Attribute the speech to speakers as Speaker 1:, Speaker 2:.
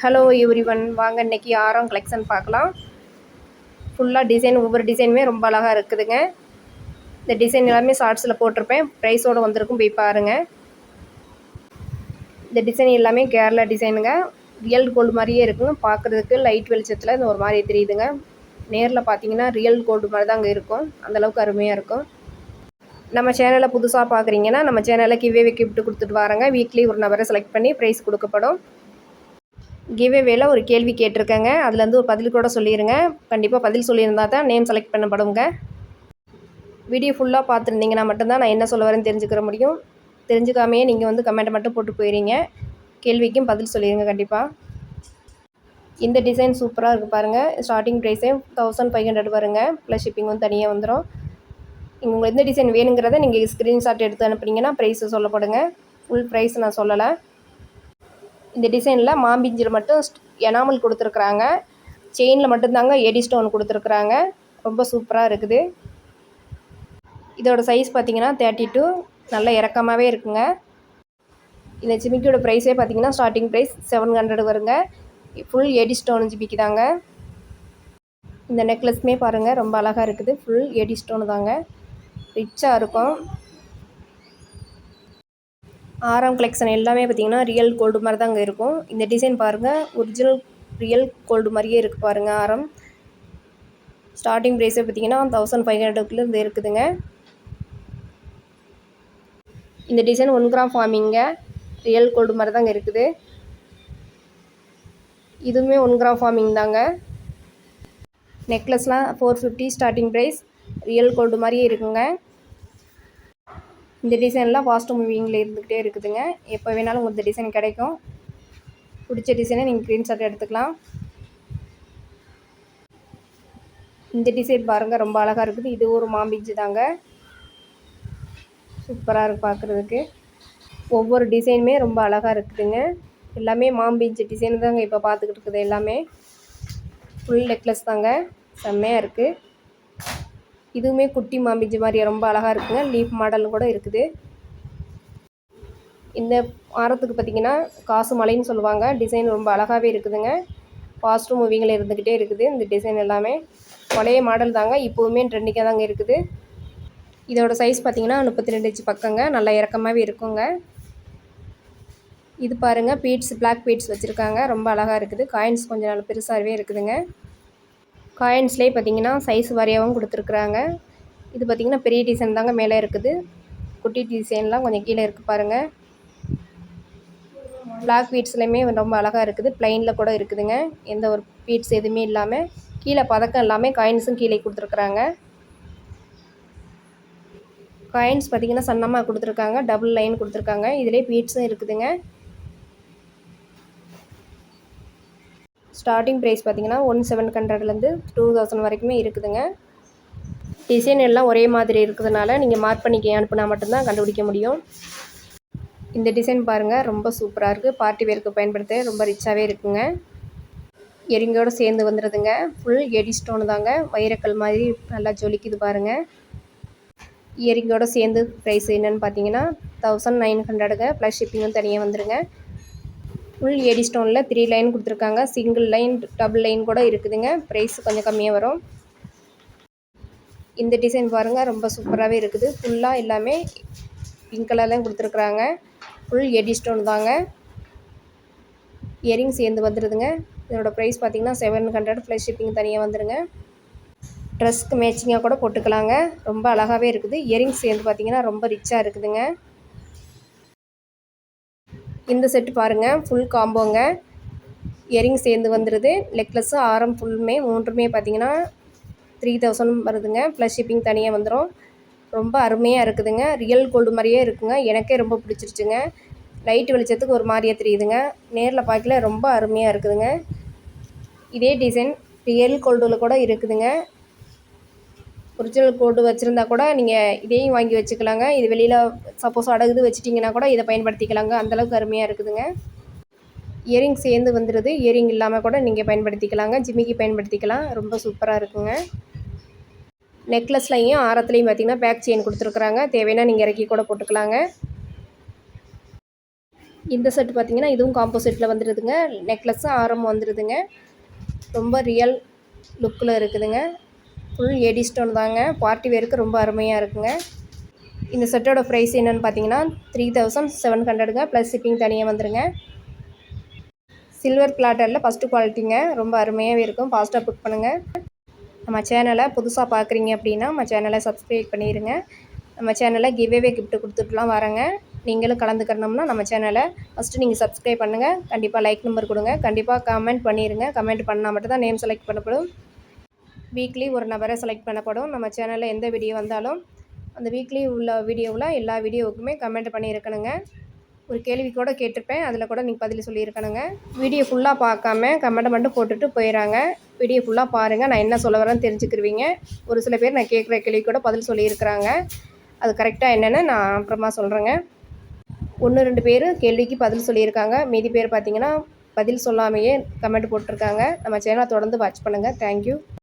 Speaker 1: Hello everyone, வாங்க இன்னைக்கு ஆரம் கலெக்ஷன் பார்க்கலாம். ஃபுல்லாக டிசைன், ஒவ்வொரு டிசைனுமே ரொம்ப அழகாக இருக்குதுங்க. இந்த டிசைன் எல்லாமே ஷார்ட்ஸில் போட்டிருப்பேன், ப்ரைஸோடு வந்திருக்கும், போய் பாருங்கள். இந்த டிசைன் எல்லாமே கேரளா டிசைனுங்க. ரியல் கோல்டு மாதிரியே இருக்குங்க. பார்க்குறதுக்கு லைட் வெளிச்சத்தில் இந்த ஒரு மாதிரி தெரியுதுங்க. நேரில் பார்த்தீங்கன்னா ரியல் கோல்டு மாதிரி தான் அங்கே இருக்கும். அந்தளவுக்கு அருமையாக இருக்கும். நம்ம சேனலை புதுசாக பார்க்குறீங்கன்னா நம்ம சேனலில் கிவ்வே கிஃப்ட் கொடுத்துட்டு வராங்க. வீக்லி ஒரு நபரை செலக்ட் பண்ணி ப்ரைஸ் கொடுக்கப்படும். கிவ்வேல ஒரு கேள்வி கேட்டிருக்கேங்க, அதுலேருந்து ஒரு பதில் கூட சொல்லிடுங்க. கண்டிப்பாக பதில் சொல்லியிருந்தா தான் நேம் செலக்ட் பண்ணப்படுங்க. வீடியோ ஃபுல்லாக பார்த்துருந்தீங்கன்னா மட்டும்தான் நான் என்ன சொல்ல வரேன்னு தெரிஞ்சுக்கிற முடியும். தெரிஞ்சுக்காமையே நீங்கள் வந்து கமெண்ட்டை மட்டும் போட்டு போயிடுறீங்க. கேள்விக்கும் பதில் சொல்லிடுங்க கண்டிப்பாக. இந்த டிசைன் சூப்பராக இருக்குது பாருங்கள். ஸ்டார்டிங் ப்ரைஸே 1500 வருங்க. ப்ளஸ் ஷிப்பிங் வந்து தனியாக வந்துடும். உங்களுக்கு எந்த டிசைன் வேணுங்கிறத நீங்கள் ஸ்க்ரீன்ஷாட் எடுத்து அனுப்புனீங்கன்னா ப்ரைஸு சொல்லப்படுங்க. ஃபுல் ப்ரைஸ் நான் சொல்லலை. இந்த டிசைனில் மாம்பிஞ்சில் மட்டும் எனாமல் கொடுத்துருக்குறாங்க. செயினில் மட்டும்தாங்க எடி ஸ்டோன் கொடுத்துருக்குறாங்க. ரொம்ப சூப்பராக இருக்குது. இதோட சைஸ் பார்த்திங்கன்னா 32, நல்ல இறக்கமாகவே இருக்குங்க. இந்த ஜிமிக்கியோட ப்ரைஸே பார்த்திங்கன்னா ஸ்டார்டிங் ப்ரைஸ் 700 வருங்க. ஃபுல் எடி ஸ்டோன் ஜிமிக்கி தாங்க. இந்த நெக்லஸ்மே பாருங்கள், ரொம்ப அழகாக இருக்குது. ஃபுல் எடி ஸ்டோனு தாங்க, ரிச்சாக இருக்கும். ஆரம் கலெக்ஷன் எல்லாமே பார்த்திங்கன்னா ரியல் கோல்டு மாதிரி தாங்க இருக்கும். இந்த டிசைன் பாருங்கள், ஒரிஜினல் ரியல் கோல்டு மாதிரியே இருக்குது பாருங்கள். ஆரம் ஸ்டார்டிங் ப்ரைஸே பார்த்திங்கன்னா 1500 இருக்குதுங்க. இந்த டிசைன் 1 கிராம் ஃபார்மிங்க, ரியல் கோல்டு மாதிரி தாங்க இருக்குது. இதுவுமே 1 கிராம் ஃபார்மிங் தாங்க. நெக்லஸ்லாம் 450 ஸ்டார்டிங் ப்ரைஸ், ரியல் கோல்டு மாதிரியே இருக்குங்க. இந்த டிசைன்லாம் ஃபாஸ்ட் மூவிங்கில் இருந்துக்கிட்டே இருக்குதுங்க. எப்போ வேணாலும் உங்களுக்கு இந்த டிசைன் கிடைக்கும். பிடிச்ச டிசைனை நீங்கள் ஸ்க்ரீன்ஷாட் எடுத்துக்கலாம். இந்த டிசைன் பாருங்கள், ரொம்ப அழகாக இருக்குது. இது ஒரு மாம்பிஞ்சு தாங்க, சூப்பராக இருக்குது பார்க்குறதுக்கு. ஒவ்வொரு டிசைனுமே ரொம்ப அழகாக இருக்குதுங்க. எல்லாமே மாம்பிஞ்சு டிசைன் தாங்க இப்போ பார்த்துக்கிட்டு இருக்குது. எல்லாமே ஃபுல் நெக்லஸ் தாங்க, செம்மையாக இருக்குது. இதுவுமே குட்டி மாம்பிஞ்சு மாதிரி ரொம்ப அழகாக இருக்குங்க. லீஃப் மாடல் கூட இருக்குது. இந்த ஆரத்துக்கு பார்த்திங்கன்னா காசு மலைன்னு சொல்லுவாங்க. டிசைன் ரொம்ப அழகாகவே இருக்குதுங்க. ஃபாஸ்ட் மூவிங்கில் இருந்துக்கிட்டே இருக்குது. இந்த டிசைன் எல்லாமே பழைய மாடல் தாங்க, இப்போவுமே ட்ரெண்டிங்காக தாங்க இருக்குது. இதோட சைஸ் பார்த்திங்கன்னா 32 இன்ச்சு பக்கங்க, நல்லா இறக்கமாகவே இருக்குங்க. இது பாருங்கள், பீட்ஸ், பிளாக் பீட்ஸ் வச்சுருக்காங்க, ரொம்ப அழகாக இருக்குது. காயின்ஸ் கொஞ்சம் நல்ல பெருசாகவே இருக்குதுங்க. காயின்ஸ்லேயே பார்த்திங்கன்னா சைஸ் வாரியாகவும் கொடுத்துருக்குறாங்க. இது பார்த்திங்கன்னா பெரிய டிசைன் தாங்க மேலே இருக்குது. குட்டி டிசைன்லாம் கொஞ்சம் கீழே இருக்குது பாருங்கள். பிளாக் பீட்ஸ்லையுமே ரொம்ப அழகாக இருக்குது. ப்ளைனில் கூட இருக்குதுங்க, எந்த ஒரு பீட்ஸ் எதுவுமே இல்லாமல். கீழே பதக்கம் எல்லாமே காயின்ஸும் கீழே கொடுத்துருக்குறாங்க. காயின்ஸ் பார்த்திங்கன்னா சன்னமாக கொடுத்துருக்காங்க, டபுள் லைன் கொடுத்துருக்காங்க. இதிலே பீட்ஸும் இருக்குதுங்க. ஸ்டார்டிங் ப்ரைஸ் பார்த்திங்கன்னா 1700லேருந்து 2000 வரைக்குமே இருக்குதுங்க. டிசைன் எல்லாம் ஒரே மாதிரி இருக்கிறதுனால நீங்கள் மார்க் பண்ணி அனுப்புனா மட்டும்தான் கண்டுபிடிக்க முடியும். இந்த டிசைன் பாருங்கள், ரொம்ப சூப்பராக இருக்குது. பார்ட்டி வேருக்கு பயன்படுத்த ரொம்ப ரிச்சாகவே இருக்குங்க. இயரிங்கோடு சேர்ந்து வந்துடுதுங்க. ஃபுல் எடி ஸ்டோனு தாங்க, வைரக்கல் மாதிரி நல்லா ஜொலிக்குது பாருங்கள். இயரிங்கோடு சேர்ந்து ப்ரைஸ் என்னென்னு பார்த்தீங்கன்னா 1900ங்க, ப்ளஸ் ஷிப்பிங்கும் தனியாக வந்துடுங்க. ஃபுல் எடி ஸ்டோனில் 3 லைன் கொடுத்துருக்காங்க. சிங்கிள் லைன், டபுள் லைன் கூட இருக்குதுங்க. ப்ரைஸ் கொஞ்சம் கம்மியாக வரும். இந்த டிசைன் பாருங்கள், ரொம்ப சூப்பராகவே இருக்குது. ஃபுல்லாக எல்லாமே பிங்க் கலர்லாம் கொடுத்துருக்குறாங்க. ஃபுல் எடி ஸ்டோன் தாங்க. இயரிங் சேர்ந்து வந்துடுதுங்க. இதோட ப்ரைஸ் பார்த்திங்கன்னா 700, ப்ளஸ் ஷிப்பிங் தனியாக வந்துடுங்க. ட்ரெஸ்க்கு மேட்சிங்காக கூட போட்டுக்கலாங்க, ரொம்ப அழகாகவே இருக்குது. இயரிங் சேர்ந்து பார்த்திங்கன்னா ரொம்ப ரிச்சாக இருக்குதுங்க. இந்த செட்டு பாருங்கள், ஃபுல் காம்போங்க. இயரிங் சேர்ந்து வந்துடுது. நெக்லஸ்ஸு, ஆரம் ஃபுல்லுமே மூன்றுமே பார்த்திங்கன்னா 3000 வருதுங்க. ப்ளஸ் ஷிப்பிங் தனியாக வந்துடும். ரொம்ப அருமையாக இருக்குதுங்க. ரியல் கோல்டு மாதிரியே இருக்குங்க. எனக்கே ரொம்ப பிடிச்சிருச்சுங்க. லைட் வெளிச்சத்துக்கு ஒரு மாதிரியே தெரியுதுங்க. நேரில் பார்க்கல ரொம்ப அருமையாக இருக்குதுங்க. இதே டிசைன் ரியல் கோல்டில் கூட இருக்குதுங்க. ஒரிஜினல் கோல்டு வச்சுருந்தா கூட நீங்கள் இதையும் வாங்கி வச்சுக்கலாங்க. இது வெளியில் சப்போஸ் அடகுது வச்சுட்டிங்கன்னா கூட இதை பயன்படுத்திக்கலாங்க. அந்தளவுக்கு அருமையாக இருக்குதுங்க. இயரிங் சேர்ந்து வந்துடுது. இயரிங் இல்லாமல் கூட நீங்கள் பயன்படுத்திக்கலாங்க, ஜிமிக்கி பயன்படுத்திக்கலாம். ரொம்ப சூப்பராக இருக்குங்க. நெக்லஸ்லையும் ஆரத்துலையும் பார்த்திங்கன்னா பேக் செயின் கொடுத்துருக்குறாங்க. தேவைன்னா நீங்கள் இறக்கி கூட போட்டுக்கலாங்க. இந்த செட்டு பார்த்திங்கன்னா இதுவும் காம்போ செட்டில் வந்துடுதுங்க. நெக்லஸும் ஆரமும் வந்துடுதுங்க. ரொம்ப ரியல் லுக்கில் இருக்குதுங்க. ஃபுல் ஏடி ஸ்டோன் தாங்க. பார்ட்டி வேருக்கு ரொம்ப அருமையாக இருக்குங்க. இந்த செட்டோட ப்ரைஸ் என்னென்னு பார்த்தீங்கன்னா 3700ங்க. ப்ளஸ் ஷிப்பிங் தனியாக வந்துடுங்க. சில்வர் பிளாட்டரில் ஃபஸ்ட்டு குவாலிட்டிங்க. ரொம்ப அருமையாகவே இருக்கும். ஃபாஸ்ட்டாக புக் பண்ணுங்கள். நம்ம சேனலை புதுசாக பார்க்குறீங்க அப்படின்னா நம்ம சேனலை சப்ஸ்கிரைப் பண்ணிடுங்க. நம்ம சேனலில் கிவ்அவே கிஃப்ட் கொடுத்துட்டுலாம் வரேங்க. நீங்களும் கலந்துக்கணும்னா நம்ம சேனலை ஃபஸ்ட்டு நீங்கள் சப்ஸ்கிரைப் பண்ணுங்கள். கண்டிப்பாக லைக் நம்பர் கொடுங்க. கண்டிப்பாக கமெண்ட் பண்ணிடுங்க. கமெண்ட் பண்ணால் மட்டும்தான் நேம் செலக்ட் பண்ணப்படும். வீக்லி ஒரு நபரை செலக்ட் பண்ணப்படும். நம்ம சேனலில் எந்த வீடியோ வந்தாலும் அந்த வீக்லி உள்ள வீடியோவில் எல்லா வீடியோவுக்குமே கமெண்ட் பண்ணியிருக்கணுங்க. ஒரு கேள்வி கூட கேட்டிருப்பேன், அதில் கூட நீங்கள் பதில் சொல்லியிருக்கணுங்க. வீடியோ ஃபுல்லாக பார்க்காம கமெண்ட்டை மட்டும் போட்டுட்டு போயிடறாங்க. வீடியோ ஃபுல்லாக பாருங்கள், நான் என்ன சொல்ல வரேன்னு தெரிஞ்சுக்கிருவீங்க. ஒரு சில பேர் நான் கேட்குற கேள்வி கூட பதில் சொல்லியிருக்கிறாங்க. அது கரெக்டாக என்னென்னு நான் அப்புறமா சொல்கிறேங்க. 1-2 பேர் கேள்விக்கு பதில் சொல்லியிருக்காங்க. மீதி பேர் பார்த்திங்கன்னா பதில் சொல்லாமையே கமெண்ட் போட்டிருக்காங்க. நம்ம சேனலை தொடர்ந்து வாட்ச் பண்ணுங்கள். தேங்க்யூ.